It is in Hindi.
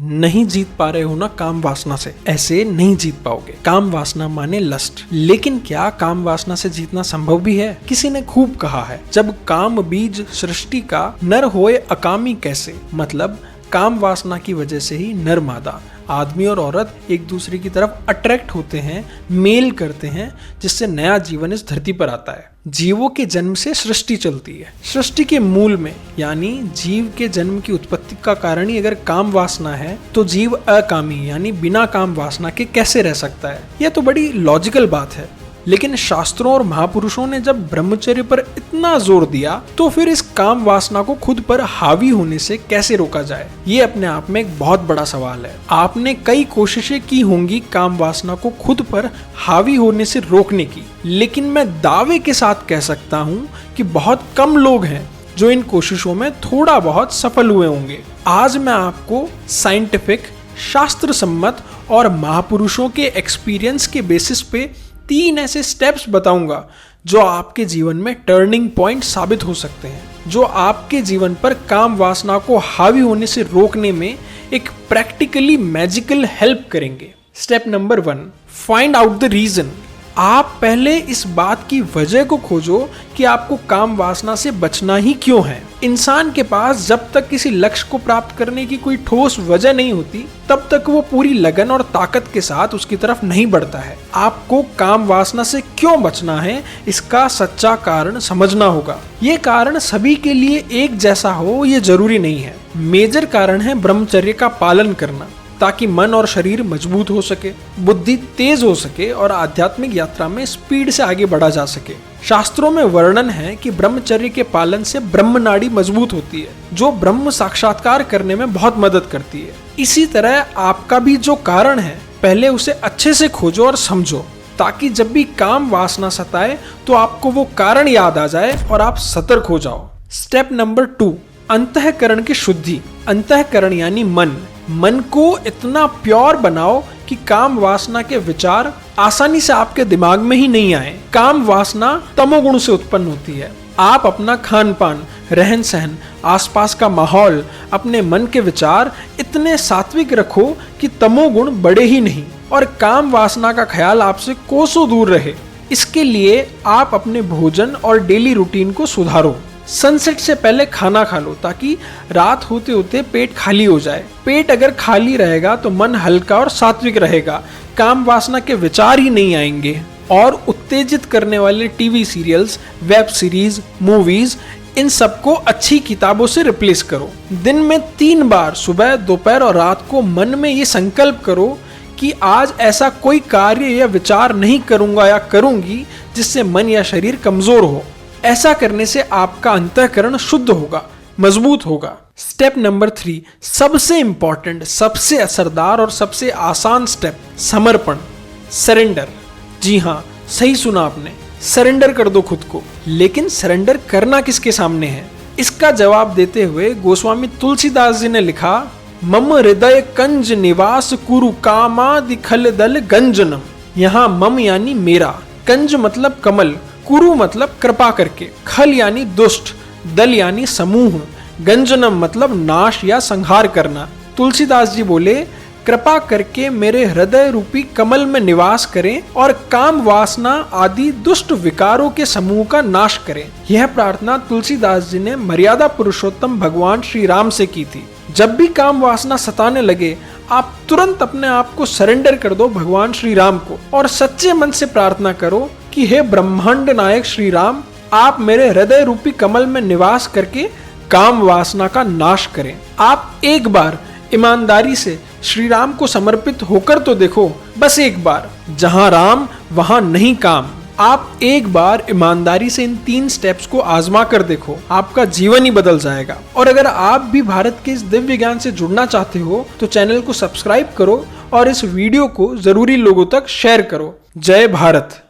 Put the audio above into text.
नहीं जीत पा रहे हो ना काम वासना से, ऐसे नहीं जीत पाओगे। काम वासना माने लस्ट, लेकिन क्या काम वासना से जीतना संभव भी है? किसी ने खूब कहा है, जब काम बीज सृष्टि का नर होए अकामी कैसे, मतलब काम वासना की वजह से ही नर मादा आदमी और औरत एक दूसरे की तरफ अट्रैक्ट होते हैं, मेल करते हैं, जिससे नया जीवन इस धरती पर आता है। जीवों के जन्म से सृष्टि चलती है। सृष्टि के मूल में यानी जीव के जन्म की उत्पत्ति का कारण ही अगर काम वासना है, तो जीव अकामी यानी बिना काम वासना के कैसे रह सकता है? यह तो बड़ी लॉजिकल बात है। लेकिन शास्त्रों और महापुरुषों ने जब ब्रह्मचर्य पर इतना जोर दिया, तो फिर इस काम वासना को खुद पर हावी होने से कैसे रोका जाए? ये अपने आप में एक बहुत बड़ा सवाल है। आपने कई कोशिशें की होंगी काम वासना को खुद पर हावी होने से रोकने की, लेकिन मैं दावे के साथ कह सकता हूँ कि बहुत कम लोग हैं जो इन कोशिशों में थोड़ा बहुत सफल हुए होंगे। आज मैं आपको साइंटिफिक, शास्त्र सम्मत और महापुरुषों के एक्सपीरियंस के बेसिस पे 3 ऐसे स्टेप्स बताऊंगा जो आपके जीवन में टर्निंग पॉइंट साबित हो सकते हैं, जो आपके जीवन पर काम वासना को हावी होने से रोकने में एक प्रैक्टिकली मैजिकल हेल्प करेंगे। Step number 1, find out the reason. आप पहले इस बात की वजह को खोजो कि आपको काम वासना से बचना ही क्यों है। इंसान के पास जब तक किसी लक्ष्य को प्राप्त करने की कोई ठोस वजह नहीं होती, तब तक वो पूरी लगन और ताकत के साथ उसकी तरफ नहीं बढ़ता है। आपको काम वासना से क्यों बचना है, इसका सच्चा कारण समझना होगा। ये कारण सभी के लिए एक जैसा हो ये जरूरी नहीं है। मेजर कारण है ब्रह्मचर्य का पालन करना, ताकि मन और शरीर मजबूत हो सके, बुद्धि तेज हो सके और आध्यात्मिक यात्रा में स्पीड से आगे बढ़ा जा सके। शास्त्रों में वर्णन है कि ब्रह्मचर्य के पालन से ब्रह्म नाड़ी मजबूत होती है, जो ब्रह्म साक्षात्कार करने में बहुत मदद करती है। इसी तरह आपका भी जो कारण है, पहले उसे अच्छे से खोजो और समझो, ताकि जब भी काम वासना सताए तो आपको वो कारण याद आ जाए और आप सतर्क हो जाओ। स्टेप नंबर 2, अंतःकरण की शुद्धि। अंतःकरण यानी मन को इतना प्योर बनाओ कि काम वासना के विचार आसानी से आपके दिमाग में ही नहीं आए। काम वासना तमोगुण से उत्पन्न होती है। आप अपना खान पान, रहन सहन, आसपास का माहौल, अपने मन के विचार इतने सात्विक रखो कि तमोगुण बढ़े ही नहीं और काम वासना का ख्याल आपसे कोसों दूर रहे। इसके लिए आप अपने भोजन और डेली रूटीन को सुधारो। सनसेट से पहले खाना खा लो, ताकि रात होते होते पेट खाली हो जाए। पेट अगर खाली रहेगा तो मन हल्का और सात्विक रहेगा, काम वासना के विचार ही नहीं आएंगे। और उत्तेजित करने वाले TV serials, web series, movies, इन सबको अच्छी किताबों से रिप्लेस करो। दिन में 3 बार, सुबह, दोपहर और रात को मन में ये संकल्प करो कि आज ऐसा कोई कार्य या विचार नहीं करूंगा या करूंगी जिससे मन या शरीर कमजोर हो। ऐसा करने से आपका अंतःकरण शुद्ध होगा, मजबूत होगा। स्टेप नंबर 3, सबसे इंपॉर्टेंट, सबसे असरदार और सबसे आसान स्टेप, समर्पण, सरेंडर। जी हाँ, सही सुना आपने, सरेंडर कर दो खुद को। लेकिन सरेंडर करना किसके सामने है? इसका जवाब देते हुए गोस्वामी तुलसीदास जी ने लिखा, मम हृदय कंज निवास कुरु कामादि खल दल गंजनम। यहाँ मम यानी मेरा, कंज मतलब कमल, कुरु मतलब कृपा करके, खल यानी दुष्ट, दल यानी समूह, गंजनम मतलब नाश या संहार करना। तुलसीदास जी बोले, कृपा करके मेरे हृदय रूपी कमल में निवास करें और काम वासना आदि दुष्ट विकारों के समूह का नाश करें। यह प्रार्थना तुलसीदास जी ने मर्यादा पुरुषोत्तम भगवान श्री राम से की थी। जब भी काम वासना सताने लगे, आप तुरंत अपने आप को सरेंडर कर दो भगवान श्री राम को और सच्चे मन से प्रार्थना करो कि हे ब्रह्मांड नायक श्री राम, आप मेरे हृदय रूपी कमल में निवास करके काम वासना का नाश करें। आप एक बार ईमानदारी से श्री राम को समर्पित होकर तो देखो, बस एक बार। जहां राम वहां नहीं काम। आप एक बार ईमानदारी से इन 3 स्टेप्स को आजमा कर देखो, आपका जीवन ही बदल जाएगा। और अगर आप भी भारत के इस दिव्य ज्ञान से जुड़ना चाहते हो तो चैनल को सब्सक्राइब करो और इस वीडियो को जरूरी लोगों तक शेयर करो। जय भारत।